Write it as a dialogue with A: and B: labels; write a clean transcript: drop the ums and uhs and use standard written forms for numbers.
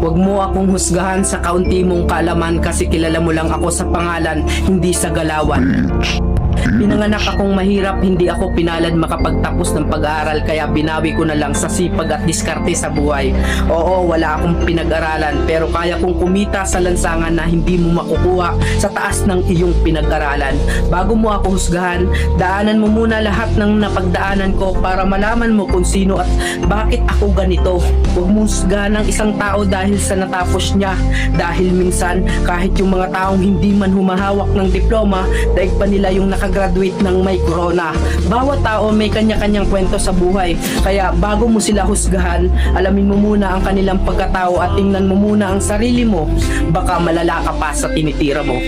A: Huwag mo akong husgahan sa kaunti mong kaalaman kasi kilala mo lang ako sa pangalan, hindi sa galawan. Pinanganak akong mahirap, hindi ako pinalad makapagtapos ng pag-aaral kaya binawi ko na lang sa sipag at diskarte sa buhay. Oo, wala akong pinag-aralan pero kaya kong kumita sa lansangan na hindi mo makukuha sa taas ng iyong pinag-aralan. Bago mo ako husgahan, daanan mo muna lahat ng napagdaanan ko para malaman mo kung sino at bakit ako ganito. Huwag mo husgahan ng isang tao dahil sa natapos niya. Dahil minsan, kahit yung mga taong hindi man humahawak ng diploma, daig pa nila yung nakagraduate ng may corona. Bawat tao may kanya-kanyang kwento sa buhay. Kaya bago mo sila husgahan, alamin mo muna ang kanilang pagkatao at tingnan mo muna ang sarili mo. Baka malala ka pa sa tinitira mo.